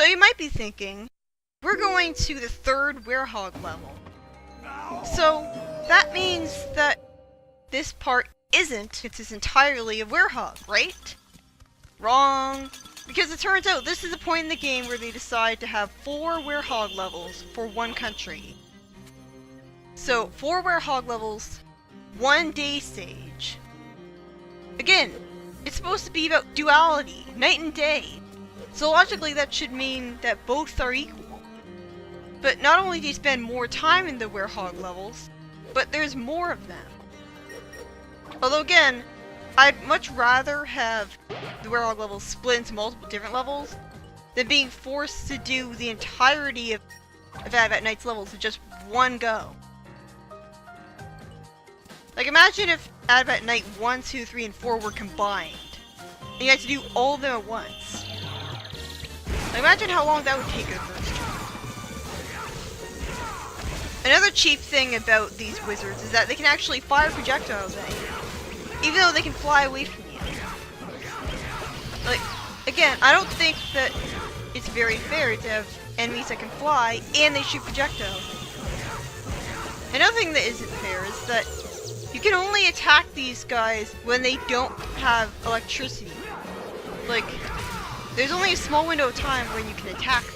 you might be thinking, we're going to the 3rd werehog level. So that means that this part it's entirely a werehog, right? Wrong. Because it turns out this is a point in the game where they decide to have 4 werehog levels for one country. So 4 werehog levels, 1 day stage. Again, it's supposed to be about duality, night and day. So logically that should mean that both are equal. But not only do you spend more time in the werehog levels, but there's more of them. Although again, I'd much rather have the werehog levels split into multiple different levels than being forced to do the entirety of Adabat Night's levels in just one go. Like imagine if Adabat Night 1, 2, 3, and 4 were combined, and you had to do all of them at once. Like imagine how long that would take at first try. Another cheap thing about these wizards is that they can actually fire projectiles at you, even though they can fly away from you. Like, again, I don't think that it's very fair to have enemies that can fly and they shoot projectiles. Another thing that isn't fair is that you can only attack these guys when they don't have electricity. Like, there's only a small window of time when you can attack them.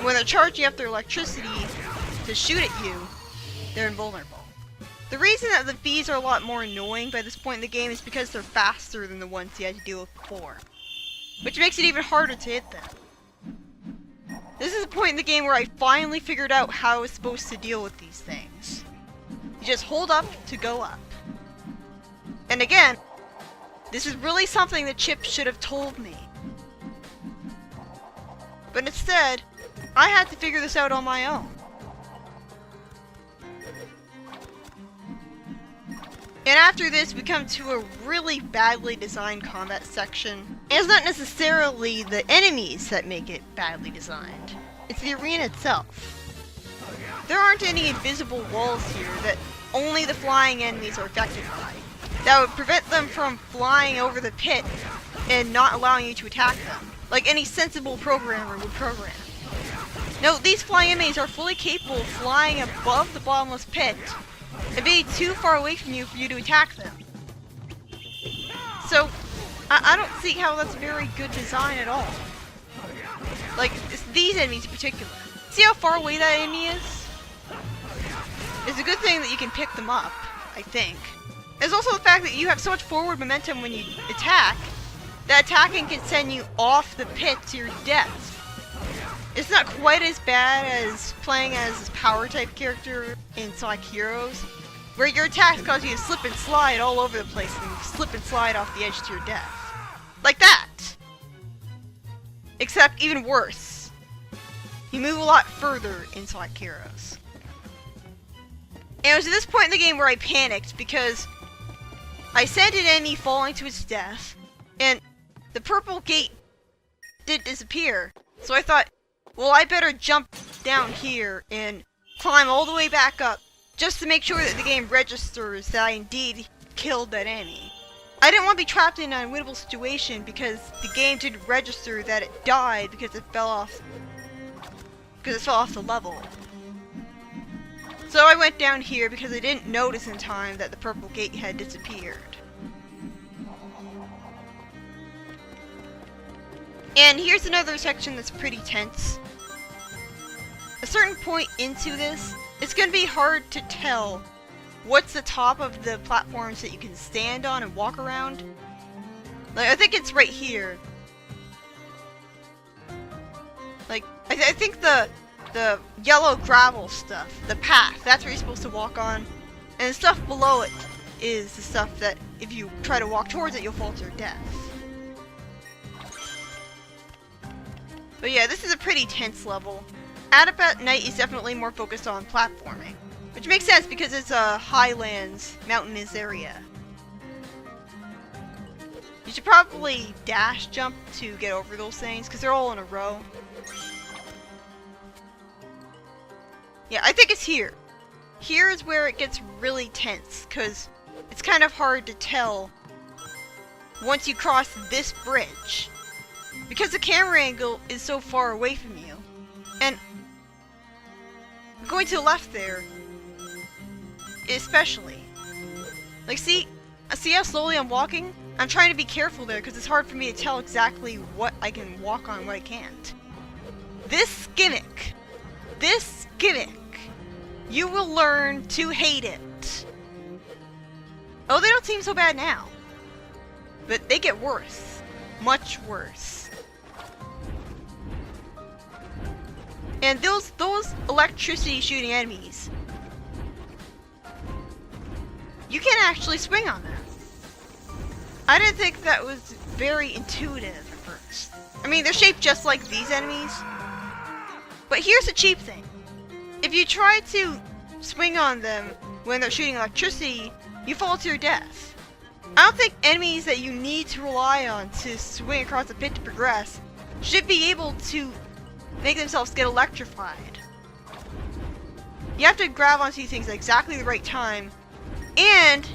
When they're charging up their electricity to shoot at you, they're invulnerable. The reason that the bees are a lot more annoying by this point in the game is because they're faster than the ones you had to deal with before, which makes it even harder to hit them. This is a point in the game where I finally figured out how I was supposed to deal with these things. You just hold up to go up. And again, this is really something that Chip should have told me. But instead, I had to figure this out on my own. And after this, we come to a really badly designed combat section. And it's not necessarily the enemies that make it badly designed. It's the arena itself. There aren't any invisible walls here that only the flying enemies are affected by. That would prevent them from flying over the pit and not allowing you to attack them, like any sensible programmer would program. No, these flying enemies are fully capable of flying above the bottomless pit and being too far away from you for you to attack them. So, I don't see how that's very good design at all. Like, these enemies in particular. See how far away that enemy is? It's a good thing that you can pick them up, I think. There's also the fact that you have so much forward momentum when you attack, that attacking can send you off the pit to your death. It's not quite as bad as playing as this power type character in Sonic Heroes, where your attacks cause you to slip and slide all over the place and slip and slide off the edge to your death. Like that! Except even worse. You move a lot further in Sonic Heroes. And it was at this point in the game where I panicked because I sent an enemy falling to its death, and the purple gate did disappear. So I thought, well, I better jump down here and climb all the way back up just to make sure that the game registers that I indeed killed that enemy. I didn't want to be trapped in an unwinnable situation because the game didn't register that it died because it fell off the level. So I went down here because I didn't notice in time that the purple gate had disappeared. And here's another section that's pretty tense. A certain point into this, it's going to be hard to tell what's the top of the platforms that you can stand on and walk around. Like, I think it's right here. Like, I think the yellow gravel stuff, the path, that's where you're supposed to walk on. And the stuff below it is the stuff that, if you try to walk towards it, you'll fall to your death. But yeah, this is a pretty tense level. Adabat Night is definitely more focused on platforming, which makes sense because it's a highlands, mountainous area. You should probably dash jump to get over those things, because they're all in a row. Yeah, I think it's here. Here is where it gets really tense, because it's kind of hard to tell once you cross this bridge Because the camera angle is so far away from you. And going to the left there, especially. Like, see how slowly I'm walking? I'm trying to be careful there because it's hard for me to tell exactly what I can walk on and what I can't. This gimmick, you will learn to hate it. Oh, they don't seem so bad now. But they get worse. Much worse. And those electricity shooting enemies, you can't actually swing on them. I didn't think that was very intuitive at first. I mean, they're shaped just like these enemies. But here's the cheap thing. If you try to swing on them when they're shooting electricity, you fall to your death. I don't think enemies that you need to rely on to swing across the pit to progress should be able to make themselves get electrified. You have to grab onto these things at exactly the right time, and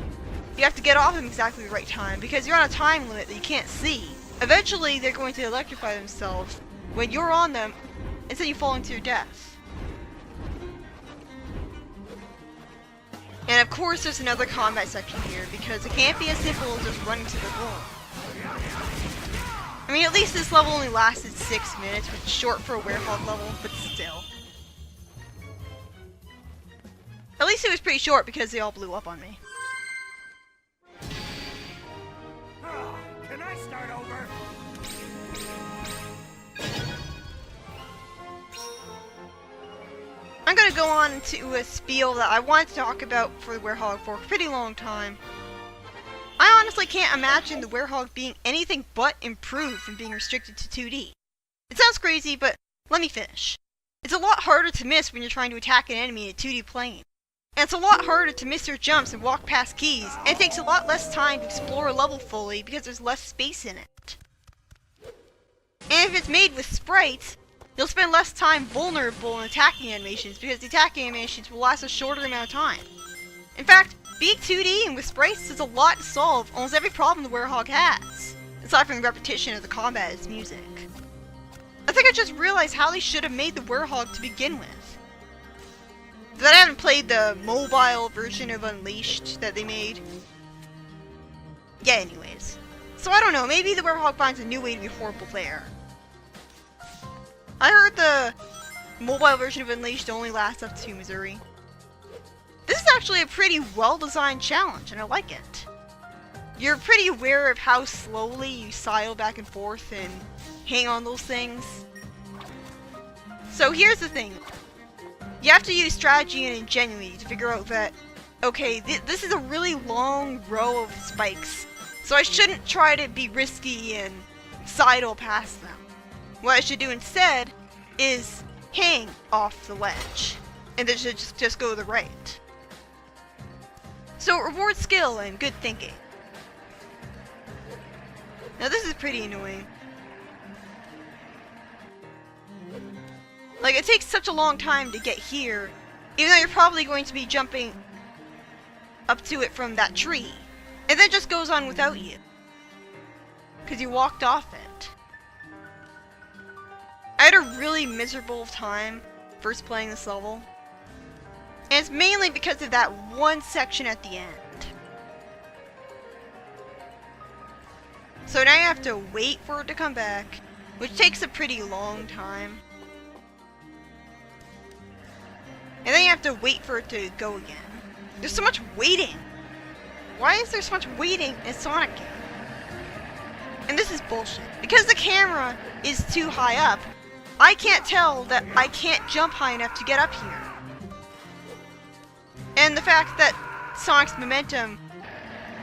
you have to get off them exactly the right time because you're on a time limit that you can't see. Eventually, they're going to electrify themselves when you're on them, instead you falling to your death. And of course, there's another combat section here because it can't be as simple as just running to the goal. I mean, at least this level only lasted 6 minutes, which is short for a werewolf level, but still. At least it was pretty short because they all blew up on me. Can I start over? I'm gonna go on to a spiel that I wanted to talk about for the Werehog for a pretty long time. I honestly can't imagine the Werehog being anything but improved from being restricted to 2D. It sounds crazy, but let me finish. It's a lot harder to miss when you're trying to attack an enemy in a 2D plane. And it's a lot harder to miss their jumps and walk past keys, and it takes a lot less time to explore a level fully because there's less space in it. And if it's made with sprites, you'll spend less time vulnerable in attacking animations because the attacking animations will last a shorter amount of time. In fact, being 2D and with sprites is a lot to solve almost every problem the Werehog has, aside from the repetition of the combat and its music. I think I just realized how they should have made the Werehog to begin with. But I haven't played the mobile version of Unleashed that they made. Yeah, anyways. So I don't know, maybe the Werehog finds a new way to be horrible there. I heard the mobile version of Unleashed only lasts up to Missouri. This is actually a pretty well-designed challenge, and I like it. You're pretty aware of how slowly you sidle back and forth and hang on those things. So here's the thing. You have to use strategy and ingenuity to figure out that, okay, this is a really long row of spikes, so I shouldn't try to be risky and sidle past them. What I should do instead is hang off the ledge, and then just go to the right. So it rewards skill and good thinking. Now this is pretty annoying. Like, it takes such a long time to get here, even though you're probably going to be jumping up to it from that tree. And then it just goes on without you. Because you walked off it. I had a really miserable time first playing this level. And it's mainly because of that one section at the end. So now you have to wait for it to come back, which takes a pretty long time. And then you have to wait for it to go again. There's so much waiting. Why is there so much waiting in a Sonic game? And this is bullshit. Because the camera is too high up, I can't tell that I can't jump high enough to get up here. And the fact that Sonic's momentum,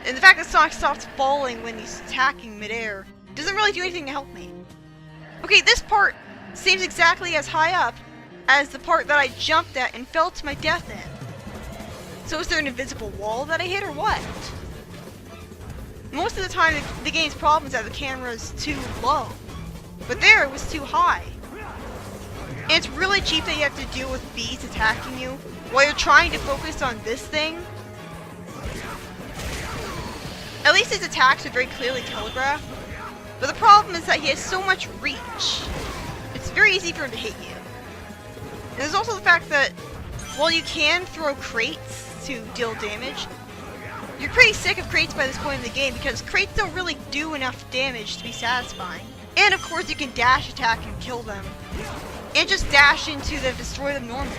and the fact that Sonic stops falling when he's attacking midair, doesn't really do anything to help me. Okay, this part seems exactly as high up as the part that I jumped at and fell to my death in. So is there an invisible wall that I hit or what? Most of the time the game's problem is that the camera is too low. But there it was too high. And it's really cheap that you have to deal with bees attacking you while you're trying to focus on this thing. At least his attacks are very clearly telegraphed. But the problem is that he has so much reach. It's very easy for him to hit you. And there's also the fact that while you can throw crates to deal damage, you're pretty sick of crates by this point in the game because crates don't really do enough damage to be satisfying. And of course you can dash attack and kill them. And just dash into them, destroy them normally.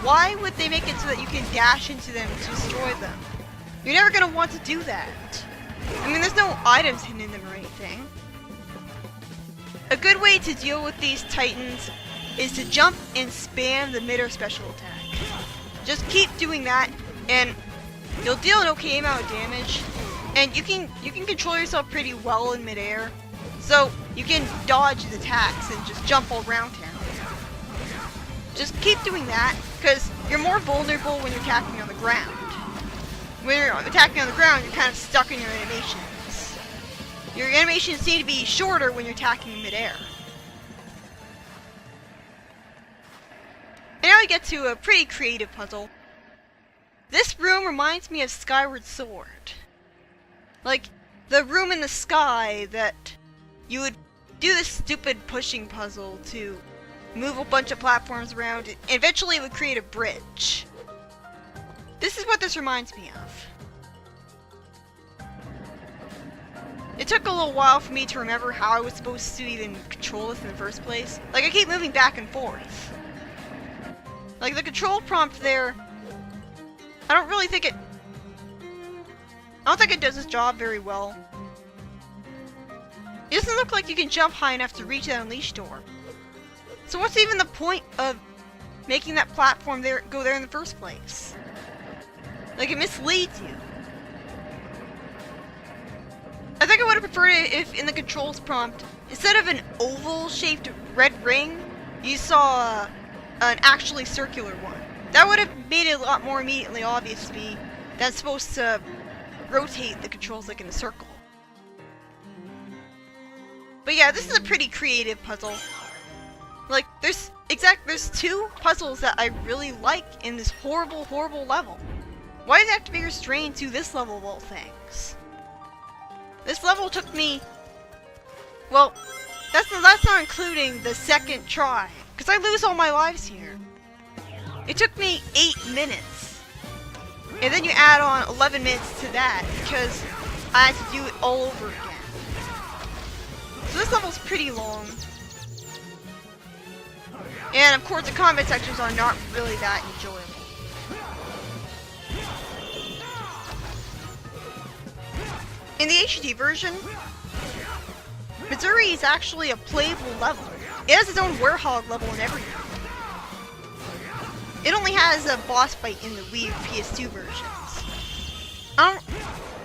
Why would they make it so that you can dash into them to destroy them? You're never going to want to do that. I mean, there's no items hidden in them or anything. A good way to deal with these titans is to jump and spam the mid-air special attack. Just keep doing that and you'll deal an okay amount of damage. And you can control yourself pretty well in mid-air. So you can dodge his attacks and just jump all around him. Just keep doing that, because you're more vulnerable when you're attacking on the ground. When you're attacking on the ground, you're kind of stuck in your animations. Your animations need to be shorter when you're attacking in midair. And now we get to a pretty creative puzzle. This room reminds me of Skyward Sword. Like, the room in the sky that you would do this stupid pushing puzzle to move a bunch of platforms around, and eventually it would create a bridge. This is what this reminds me of. It took a little while for me to remember how I was supposed to even control this in the first place. Like, I keep moving back and forth. Like, the control prompt there, I don't think it does its job very well. It doesn't look like you can jump high enough to reach that unleash door. So what's even the point of making that platform go there in the first place? Like, it misleads you. I think I would have preferred it if in the controls prompt, instead of an oval-shaped red ring, you saw an actually circular one. That would have made it a lot more immediately obvious to me that it's supposed to rotate the controls like in a circle. But yeah, this is a pretty creative puzzle. Like, there's two puzzles that I really like in this horrible, horrible level. Why did they have to be restrained to this level of all things? This level took me... Well, that's not including the second try, because I lose all my lives here. It took me 8 minutes. And then you add on 11 minutes to that, because I had to do it all over again. So this level's pretty long. And of course the combat sections are not really that enjoyable. In the HD version, Missouri is actually a playable level. It has its own werehog level and everything. It only has a boss fight in the Wii PS2 versions.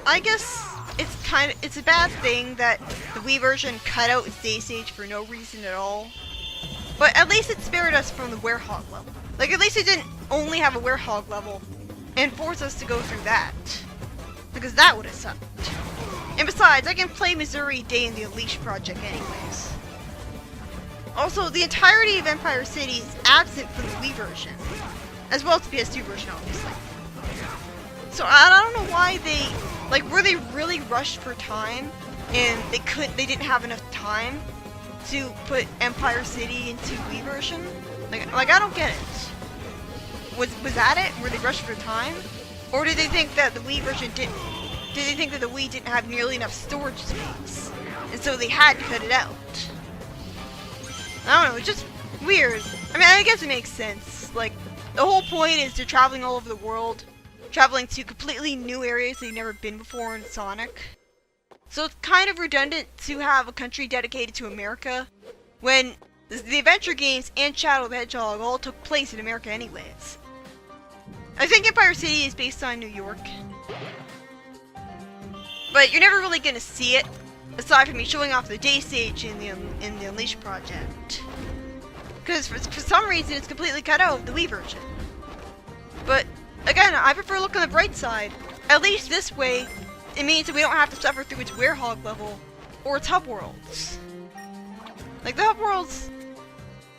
I guess it's a bad thing that the Wii version cut out its day stage for no reason at all. But at least it spared us from the werehog level. Like, at least it didn't only have a werehog level and force us to go through that. Because that would have sucked. And besides, I can play Missouri Day in the Unleashed project anyways. Also, the entirety of Empire City is absent from the Wii version. As well as the PS2 version, obviously. So I don't know why they... Like, were they really rushed for time? And they didn't have enough time to put Empire City into Wii version? Like I don't get it. Was that it? Were they rushed for time? Or did they think that the Wii version didn't... Did they think that the Wii didn't have nearly enough storage space? And so they had to cut it out? I don't know, it's just weird. I mean, I guess it makes sense. Like, the whole point is they're traveling all over the world. Traveling to completely new areas they've never been before in Sonic. So it's kind of redundant to have a country dedicated to America when the adventure games and Shadow the Hedgehog all took place in America anyways. I think Empire City is based on New York. But you're never really going to see it, aside from me showing off the day stage in the Unleashed project. Because for some reason it's completely cut out of the Wii version. But again, I prefer look on the bright side. At least this way, it means that we don't have to suffer through its werehog level or its hub worlds. Like, the hub worlds,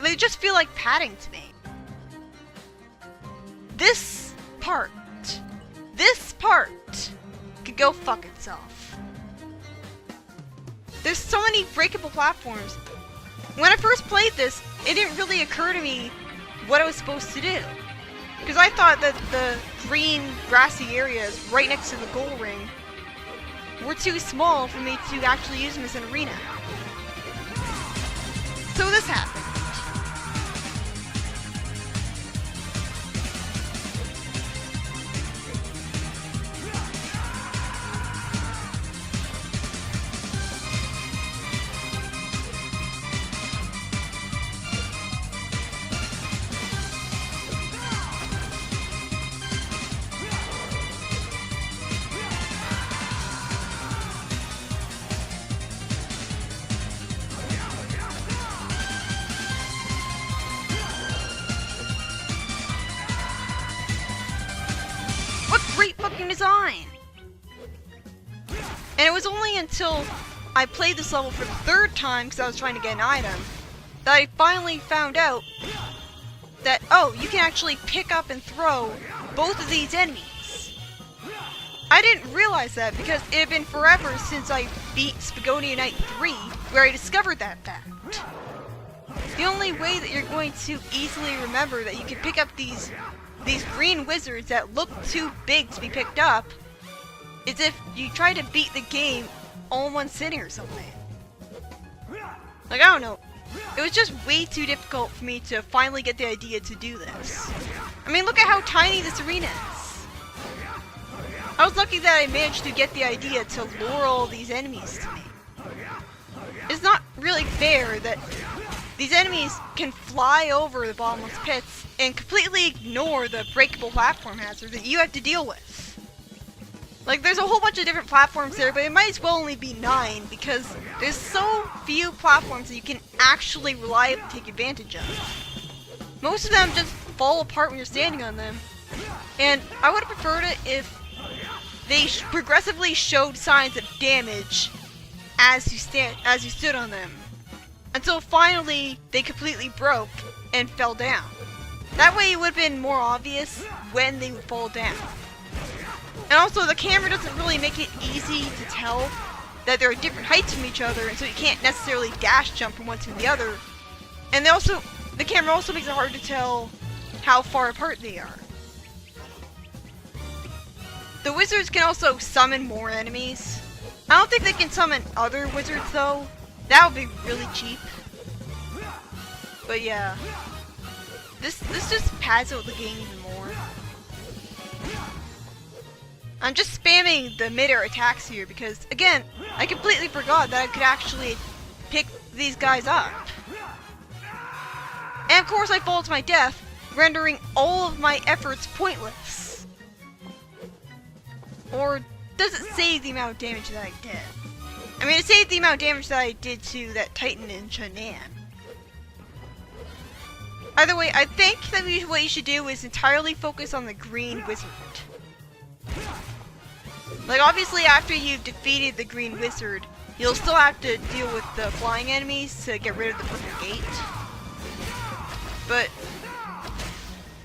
they just feel like padding to me. This part could go fuck itself. There's so many breakable platforms. When I first played this, it didn't really occur to me what I was supposed to do. Because I thought that the green grassy areas right next to the goal ring were too small for me to actually use them as an arena. So this happened. Great fucking design! And it was only until I played this level for the third time because I was trying to get an item that I finally found out that, oh, you can actually pick up and throw both of these enemies. I didn't realize that because it had been forever since I beat Spagonia Night 3 where I discovered that fact. The only way that you're going to easily remember that you can pick up these green wizards that look too big to be picked up is if you try to beat the game all in one sitting or something. Like, I don't know. It was just way too difficult for me to finally get the idea to do this. I mean, look at how tiny this arena is. I was lucky that I managed to get the idea to lure all these enemies to me. It's not really fair that these enemies can fly over the bottomless pits and completely ignore the breakable platform hazard that you have to deal with. Like, there's a whole bunch of different platforms there, but it might as well only be 9 because there's so few platforms that you can actually reliably take advantage of. Most of them just fall apart when you're standing on them, and I would have preferred it if they progressively showed signs of damage as you stood on them, until finally they completely broke and fell down. That way it would have been more obvious when they would fall down. And also the camera doesn't really make it easy to tell that there are different heights from each other, and so you can't necessarily dash jump from one to the other. And the camera also makes it hard to tell how far apart they are. The wizards can also summon more enemies. I don't think they can summon other wizards though. That would be really cheap. But yeah. This just pads out the game even more. I'm just spamming the mid-air attacks here because, again, I completely forgot that I could actually pick these guys up. And of course I fall to my death, rendering all of my efforts pointless. Or does it save the amount of damage that I did? I mean, it saved the amount of damage that I did to that Titan in Chennai. Either way, I think that what you should do is entirely focus on the green wizard. Like, obviously after you've defeated the green wizard, you'll still have to deal with the flying enemies to get rid of the purple gate. But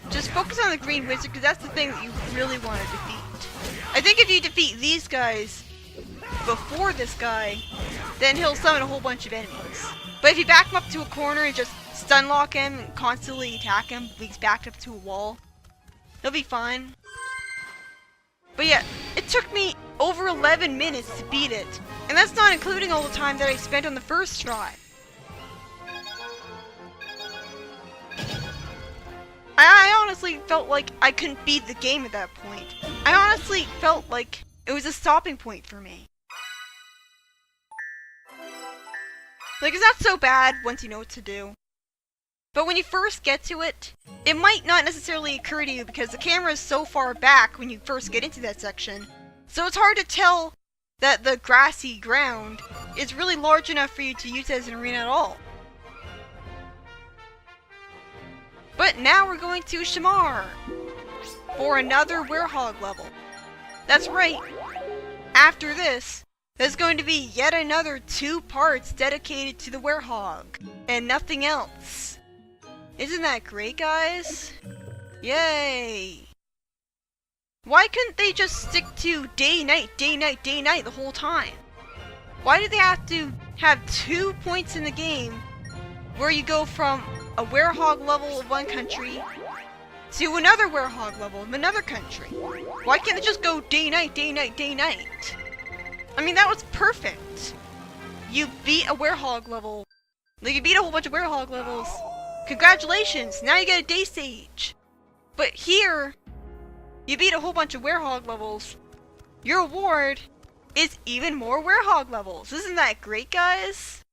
just focus on the green wizard because that's the thing that you really want to defeat. I think if you defeat these guys before this guy, then he'll summon a whole bunch of enemies. But if you back him up to a corner and just stun lock him and constantly attack him when he's backed up to a wall, he'll be fine. But yeah, it took me over 11 minutes to beat it, and that's not including all the time that I spent on the first try. I honestly felt like I couldn't beat the game at that point. I honestly felt like it was a stopping point for me. Like, it's not so bad once you know what to do. But when you first get to it, it might not necessarily occur to you because the camera is so far back when you first get into that section. So it's hard to tell that the grassy ground is really large enough for you to use as an arena at all. But now we're going to Shamar for another werehog level. That's right. After this, there's going to be yet another 2 parts dedicated to the werehog and nothing else. Isn't that great, guys? Yay! Why couldn't they just stick to day, night, day, night, day, night the whole time? Why do they have to have 2 points in the game where you go from a werehog level of one country to another werehog level of another country. Why can't it just go day, night, day, night, day, night? I mean, that was perfect. You beat a werehog level. Like, you beat a whole bunch of werehog levels. Congratulations, now you get a day stage. But here, you beat a whole bunch of werehog levels. Your reward is even more werehog levels. Isn't that great, guys?